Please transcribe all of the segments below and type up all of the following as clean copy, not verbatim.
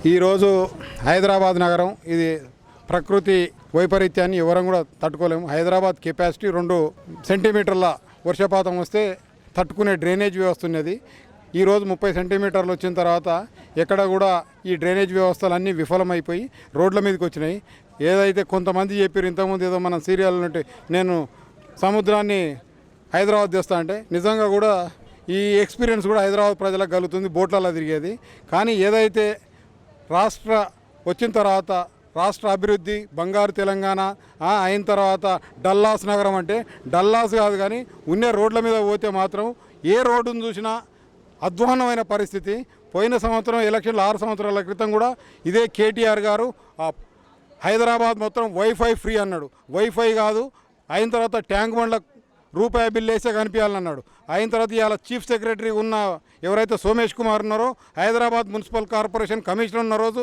ఈరోజు హైదరాబాద్ నగరం ఇది ప్రకృతి వైపరీత్యాన్ని ఎవరం కూడా తట్టుకోలేము. హైదరాబాద్ కెపాసిటీ 2 సెంటీమీటర్ల వర్షపాతం వస్తే తట్టుకునే డ్రైనేజ్ వ్యవస్థ ఉన్నది. ఈరోజు 30 సెంటీమీటర్లు వచ్చిన తర్వాత ఎక్కడ కూడా ఈ డ్రైనేజ్ వ్యవస్థలన్నీ విఫలమైపోయి రోడ్ల మీదకి వచ్చినాయి. ఏదైతే కొంతమంది చెప్పారు ఇంతకుముందు ఏదో మన సీరియల్ నుండి నేను సముద్రాన్ని హైదరాబాద్ తెస్తా అంటే నిజంగా కూడా ఈ ఎక్స్పీరియన్స్ కూడా హైదరాబాద్ ప్రజలకు కలుగుతుంది, బోట్లలో తిరిగేది. కానీ ఏదైతే రాష్ట్ర వచ్చిన తర్వాత రాష్ట్ర అభివృద్ధి బంగారు తెలంగాణ అయిన తర్వాత డల్లాస్ నగరం అంటే డల్లాస్ కాదు, కానీ ఉన్న రోడ్ల మీద పోతే మాత్రం ఏ రోడ్డును చూసినా అధ్వాన్నమైన పరిస్థితి. పోయిన సంవత్సరం ఎలక్షన్లు 6 సంవత్సరాల క్రితం కూడా ఇదే కేటీఆర్ గారు హైదరాబాద్ మొత్తం వైఫై ఫ్రీ అన్నాడు. వైఫై కాదు, అయిన తర్వాత ట్యాంక్ బండ్ల రూపాయి బిల్లు వేసే కనిపించాలన్నాడు. అయిన తర్వాత ఇవాళ చీఫ్ సెక్రటరీ ఉన్న ఎవరైతే సోమేష్ కుమార్ ఉన్నారో హైదరాబాద్ మున్సిపల్ కార్పొరేషన్ కమిషనర్ ఉన్న రోజు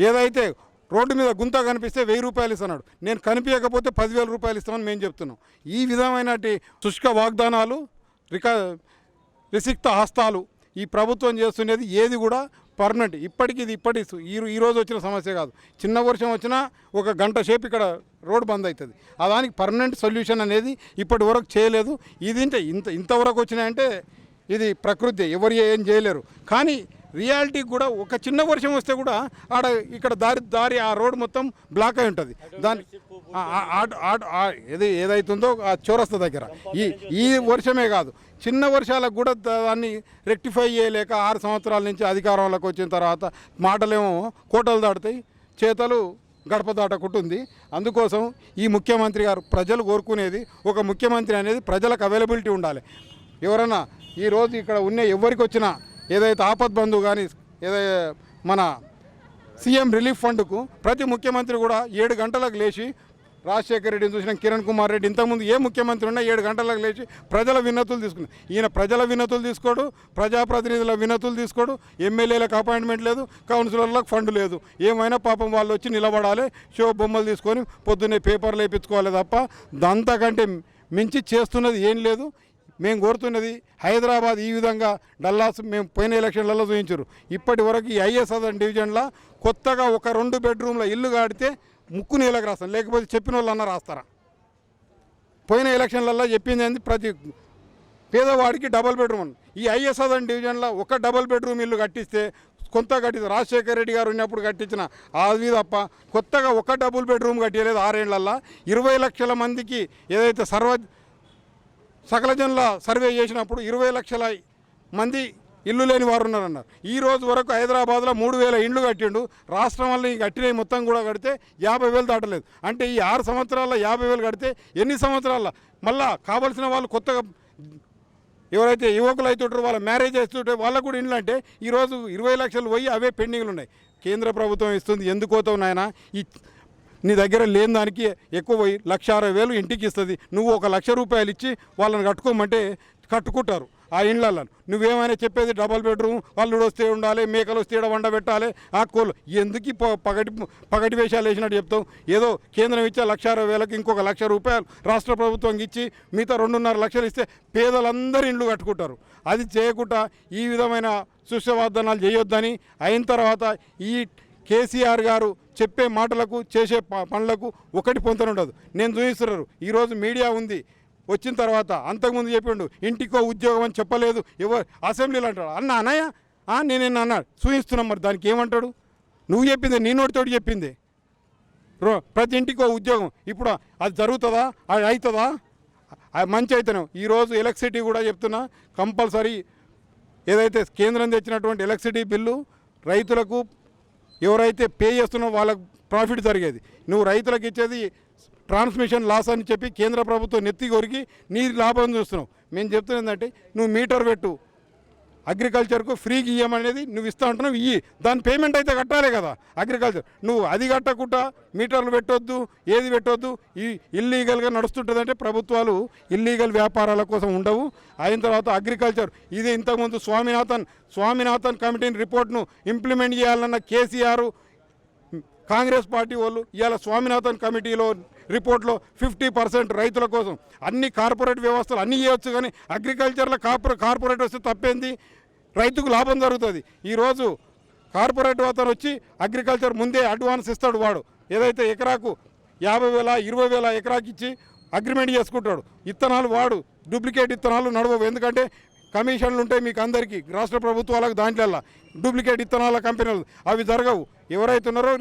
ఏదైతే రోడ్డు మీద గుంత కనిపిస్తే 1000 రూపాయలు ఇస్తున్నాడు. నేను కనిపించకపోతే 10,000 రూపాయలు ఇస్తామని మేము చెప్తున్నాం. ఈ విధమైన శుష్క వాగ్దానాలు రిసిక్త హస్తాలు ఈ ప్రభుత్వం చేస్తున్నది ఏది కూడా పర్మనెంట్. ఇది ఈ రోజు వచ్చిన సమస్య కాదు. చిన్న వర్షం వచ్చినా ఒక గంట సేపు ఇక్కడ రోడ్ బంద్ అవుతుంది. దానికి పర్మనెంట్ సొల్యూషన్ అనేది ఇప్పటి వరకు చేయలేదు. ఇది ఇంతవరకు వచ్చినాయంటే ఇది ప్రకృతి, ఎవరు ఏం చేయలేరు. కానీ రియాలిటీ కూడా ఒక చిన్న వర్షం వస్తే కూడా ఇక్కడ దారి ఆ రోడ్ మొత్తం బ్లాక్ అయి ఉంటుంది. దాని ఏదైతుందో ఆ చౌరస్తా దగ్గర ఈ వర్షమే కాదు, చిన్న వర్షాలకు కూడా దాన్ని రెక్టిఫై చేయలేక 6 సంవత్సరాల నుంచి అధికారంలోకి వచ్చిన తర్వాత మాటలేమో కోటలు దాటుతాయి, చేతలు గడప దాటకుంటుంది. అందుకోసం ఈ ముఖ్యమంత్రి గారు ప్రజలు కోరుకునేది ఒక ముఖ్యమంత్రి అనేది ప్రజలకు అవైలబిలిటీ ఉండాలి. ఎవరైనా ఈరోజు ఇక్కడ ఉన్న ఎవరికి వచ్చినా ఏదైతే ఆపద్ బంధు కానీ ఏదైతే మన సీఎం రిలీఫ్ ఫండ్కు ప్రతి ముఖ్యమంత్రి కూడా 7 గంటలకు లేచి రాజశేఖర రెడ్డిని చూసిన కిరణ్ కుమార్ రెడ్డి ఇంతకుముందు ఏ ముఖ్యమంత్రి ఉన్నా 7 గంటలకు లేచి ప్రజల వినతులు తీసుకున్నాడు. ఈయన ప్రజల వినతులు తీసుకోడు, ప్రజాప్రతినిధుల వినతులు తీసుకోడు, ఎమ్మెల్యేలకు అపాయింట్మెంట్ లేదు, కౌన్సిలర్లకు ఫండ్ లేదు. ఏమైనా పాపం వాళ్ళు వచ్చి నిలబడాలి, షో బొమ్మలు తీసుకొని పొద్దున్నే పేపర్లు వేయించుకోవాలి తప్ప అంతకంటే మించి చేస్తున్నది ఏం లేదు. మేము కోరుతున్నది హైదరాబాద్ ఈ విధంగా డల్లాస్ మేము పోయిన ఎలక్షన్లలో చూపించారు. ఇప్పటి వరకు ఈ ఐఎస్ఆర్ డివిజన్లో కొత్తగా ఒక 2 బెడ్రూమ్ల ఇల్లు కడితే ముక్కు నీళ్ళకి రాస్తాను, లేకపోతే చెప్పిన వాళ్ళన్నా రాస్తారా? పోయిన ఎలక్షన్లలో చెప్పింది ఏంది, ప్రతి పేదవాడికి డబల్ బెడ్రూమ్. ఈ ఐఎస్ఆర్ డివిజన్లో ఒక డబల్ బెడ్రూమ్ ఇల్లు కట్టిస్తే కొంత కట్టింది రాజశేఖర రెడ్డి గారు ఉన్నప్పుడు కట్టించిన అది తప్ప కొత్తగా ఒక డబుల్ బెడ్రూమ్ కట్టలేదు 6 ఏళ్లలో. 20 లక్షల మందికి ఏదైతే సకల జనుల సర్వే చేసినప్పుడు 20 లక్షల మంది ఇల్లు లేని వారు ఉన్నారన్నారు. ఈ రోజు వరకు హైదరాబాద్లో 3,000 ఇండ్లు కట్టిండు. రాష్ట్రం వల్ల ఈ కట్టినవి మొత్తం కూడా కడితే 50,000 దాటలేదు. అంటే ఈ 6 సంవత్సరాల్లో 50,000 కడితే ఎన్ని సంవత్సరాల్లో మళ్ళా కావాల్సిన వాళ్ళు కొత్తగా ఎవరైతే యువకులు అవుతుంటారో వాళ్ళ మ్యారేజ్ చేస్తుంటే వాళ్ళకు కూడా ఇండ్లు అంటే ఈరోజు 20 లక్షలు పోయి అవే పెండింగ్లు ఉన్నాయి. కేంద్ర ప్రభుత్వం ఇస్తుంది, ఎందుకోతావు నాయన? నీ దగ్గర లేని దానికి ఎక్కువ పోయి 1,60,000 ఇంటికి ఇస్తుంది. నువ్వు 1,00,000 రూపాయలు ఇచ్చి వాళ్ళని కట్టుకోమంటే కట్టుకుంటారు ఆ ఇండ్లలో. నువ్వేమైనా చెప్పేది డబల్ బెడ్రూమ్, అల్లుడు వస్తే ఉండాలి, మేకలు వస్తే వండ పెట్టాలి, ఆకుకూరలు ఎందుకు పగటి వేషాలు వేసినట్టు చెప్తావు? ఏదో కేంద్రం ఇచ్చే 1,60,000కి ఇంకొక 1,00,000 రూపాయలు రాష్ట్ర ప్రభుత్వం ఇచ్చి మిగతా 2.5 లక్షలు ఇస్తే పేదలందరూ ఇండ్లు కట్టుకుంటారు. అది చేయకుండా ఈ విధమైన సుశవాదనాలు చేయొద్దని, అయిన తర్వాత ఈ కేసీఆర్ గారు చెప్పే మాటలకు చేసే పనులకు ఒకటి పొంతనుండదు. నేను చూపిస్తున్నారు ఈరోజు మీడియా ఉంది వచ్చిన తర్వాత. అంతకుముందు చెప్పిండు ఇంటికో ఉద్యోగం అని చెప్పలేదు. ఎవరు అసెంబ్లీలో అంటాడు అన్నయ్య నేనేనా అన్నాడు చూపిస్తున్నాం. మరి దానికి ఏమంటాడు? నువ్వు చెప్పింది నీ నోటితోటి చెప్పింది. ప్రతి ఇంటికో ఉద్యోగం ఇప్పుడు అది జరుగుతుందా? అది అవుతుందా? మంచి అయితేనే. ఈరోజు ఎలక్ట్రిసిటీ కూడా చెప్తున్నా, కంపల్సరీ ఏదైతే కేంద్రం తెచ్చినటువంటి ఎలక్ట్రిసిటీ బిల్లు రైతులకు ఎవరైతే పే చేస్తున్నారో వాళ్ళకు ప్రాఫిట్ జరిగేది. నువ్వు రైతులకు ఇచ్చేది ట్రాన్స్మిషన్ లాస్ అని చెప్పి కేంద్ర ప్రభుత్వం నెత్తి కొరికి నీ లాభం చూస్తున్నావు. మేము చెప్తున్నది ఏంటంటే నువ్వు మీటర్ పెట్టు, అగ్రికల్చర్కు ఫ్రీకి ఇవ్వమనేది నువ్వు ఇస్తా అంటున్నావు, ఇయ్యి. దాని పేమెంట్ అయితే కట్టాలి కదా అగ్రికల్చర్. నువ్వు అది కట్టకుండా మీటర్లు పెట్టొద్దు, ఏది పెట్టొద్దు. ఈ ఇల్లీగల్గా నడుస్తుంటుందంటే ప్రభుత్వాలు ఇల్లీగల్ వ్యాపారాల కోసం ఉండవు. అయిన తర్వాత అగ్రికల్చర్ ఇది ఇంతకుముందు స్వామినాథన్ కమిటీని రిపోర్ట్ను ఇంప్లిమెంట్ చేయాలన్న కేసీఆర్ కాంగ్రెస్ పార్టీ వాళ్ళు ఇవాళ స్వామినాథన్ కమిటీలో రిపోర్ట్లో 50% రైతుల కోసం అన్ని కార్పొరేట్ వ్యవస్థలు అన్నీ చేయవచ్చు, కానీ అగ్రికల్చర్లో కార్పొరేట్ వస్తే తప్పేంది? రైతుకు లాభం జరుగుతుంది. ఈరోజు కార్పొరేట్ అతను వచ్చి అగ్రికల్చర్ ముందే అడ్వాన్స్ ఇస్తాడు. వాడు ఏదైతే ఎకరాకు 50,000 20,000 ఎకరాకి ఇచ్చి అగ్రిమెంట్ చేసుకుంటాడు. ఇత్తనాలు వాడు డూప్లికేట్ ఇత్తనాలు నడవవు. ఎందుకంటే కమిషన్లు ఉంటాయి మీకు అందరికీ, రాష్ట్ర ప్రభుత్వాలకు. దాంట్లో డూప్లికేట్ ఇత్తనాల కంపెనీలు అవి జరగవు. ఎవరైతే ఉన్నారో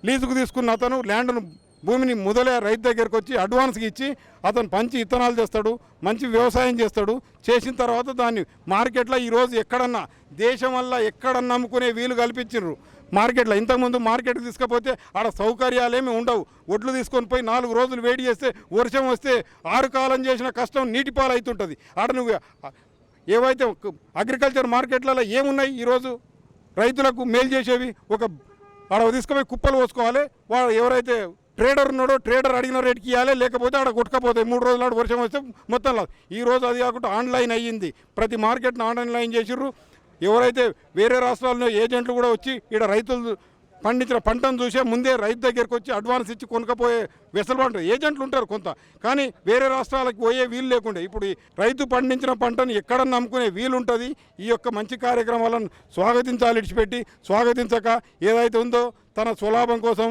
లీజుకు తీసుకున్న అతను ల్యాండ్ను భూమిని మొదలే రైతు దగ్గరికి వచ్చి అడ్వాన్స్కి ఇచ్చి అతను మంచి ఇత్తనాలు చేస్తాడు, మంచి వ్యవసాయం చేస్తాడు. చేసిన తర్వాత దాన్ని మార్కెట్లో ఈరోజు ఎక్కడన్నా దేశం వల్ల ఎక్కడన్నా అమ్ముకునే వీలు కల్పించారు మార్కెట్లో. ఇంతకుముందు మార్కెట్కి తీసుకపోతే ఆడ సౌకర్యాలేమీ ఉండవు. ఒడ్లు తీసుకొని పోయి 4 రోజులు వేడి చేస్తే వర్షం వస్తే 6 కాలం చేసిన కష్టం నీటిపాలు అవుతుంటుంది. ఆడ నువ్వు ఏవైతే అగ్రికల్చర్ మార్కెట్లలో ఏమున్నాయి ఈరోజు రైతులకు మేలు చేసేవి? ఒక ఆడ తీసుకుపోయి కుప్పలు పోసుకోవాలి. వాడు ఎవరైతే ట్రేడర్ ఉన్నాడో ట్రేడర్ అడిగిన రేటుకి ఇవ్వాలి, లేకపోతే ఆడ కొట్టుకపోతాయి. 3 రోజుల నాడు వర్షం వస్తే మొత్తం లేదు. ఈరోజు అది కాకుండా ఆన్లైన్ అయ్యింది. ప్రతి మార్కెట్ను ఆన్లైన్ చేసిర్రు. ఎవరైతే వేరే రాష్ట్రాల్లో ఏజెంట్లు కూడా వచ్చి ఇక్కడ రైతులు పండించిన పంటను చూసే ముందే రైతు దగ్గరికి వచ్చి అడ్వాన్స్ ఇచ్చి కొనుక్కపోయే వెసులుబాటు ఏజెంట్లు ఉంటారు కొంత. కానీ వేరే రాష్ట్రాలకు పోయే వీలు లేకుండా ఇప్పుడు రైతు పండించిన పంటను ఎక్కడన్నా అమ్ముకునే వీలు ఉంటుంది. ఈ యొక్క మంచి కార్యక్రమాలను స్వాగతించాలి. ఇడిచిపెట్టి స్వాగతించక ఏదైతే ఉందో తన స్వలాభం కోసం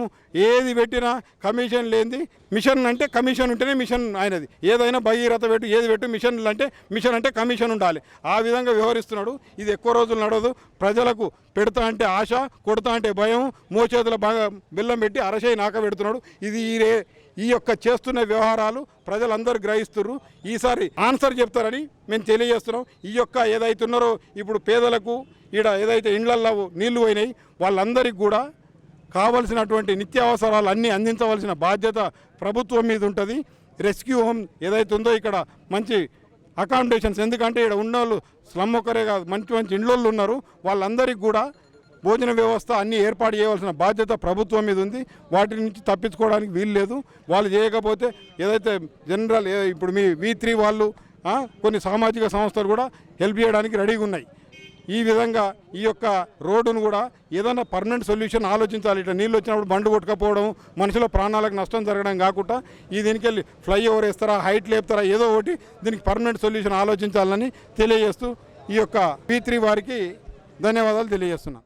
ఏది పెట్టినా కమిషన్ లేనిది. మిషన్ అంటే కమిషన్ ఉంటేనే మిషన్ ఆయనది. ఏదైనా భగీరథ పెట్టు ఏది పెట్టు మిషన్లు అంటే మిషన్ అంటే కమిషన్ ఉండాలి. ఆ విధంగా వ్యవహరిస్తున్నాడు. ఇది ఎక్కువ రోజులు నడవదు. ప్రజలకు పెడతా అంటే ఆశ, కొడతా అంటే భయం, మోచేతుల బాగా బెల్లం పెట్టి అరచేయి నాక పెడుతున్నాడు. ఇది ఈ యొక్క చేస్తున్న వ్యవహారాలు ప్రజలందరూ గ్రహిస్తున్నారు. ఈసారి ఆన్సర్ చెప్తారని మేము తెలియజేస్తున్నాం. ఈ యొక్క ఏదైతే ఉన్నారో ఇప్పుడు పేదలకు ఈడ ఏదైతే ఇండ్లల్లో నీళ్లు పోయినాయి వాళ్ళందరికీ కూడా కావలసినటువంటి నిత్యావసరాలు అన్నీ అందించవలసిన బాధ్యత ప్రభుత్వం మీద ఉంటుంది. రెస్క్యూ హోమ్ ఏదైతే ఉందో ఇక్కడ మంచి అకామిడేషన్స్, ఎందుకంటే ఇక్కడ ఉన్న వాళ్ళు స్లమ్ ఒకరే కాదు, మంచి మంచి ఇండ్లోళ్ళు ఉన్నారు. వాళ్ళందరికీ కూడా భోజన వ్యవస్థ అన్నీ ఏర్పాటు చేయవలసిన బాధ్యత ప్రభుత్వం మీద ఉంది. వాటి నుంచి తప్పించుకోవడానికి వీలు లేదు. వాళ్ళు చేయకపోతే ఏదైతే జనరల్ ఇప్పుడు మీ V3 వాళ్ళు కొన్ని సామాజిక సంస్థలు కూడా హెల్ప్ చేయడానికి రెడీగా ఉన్నాయి. ఈ విధంగా ఈ యొక్క రోడ్డును కూడా ఏదైనా పర్మనెంట్ సొల్యూషన్ ఆలోచించాలి. ఇట్లా నీళ్ళు వచ్చినప్పుడు బండ్లు కొట్టుకపోవడం, మనుషుల ప్రాణాలకు నష్టం జరగడం కాకుండా దీనికి వెళ్ళి ఫ్లైఓవర్ వేస్తారా, హైట్ లేపుతారా, ఏదో ఒకటి దీనికి పర్మనెంట్ సొల్యూషన్ ఆలోచించాలని తెలియజేస్తూ ఈ యొక్క V3 వారికి ధన్యవాదాలు తెలియజేస్తున్నాను.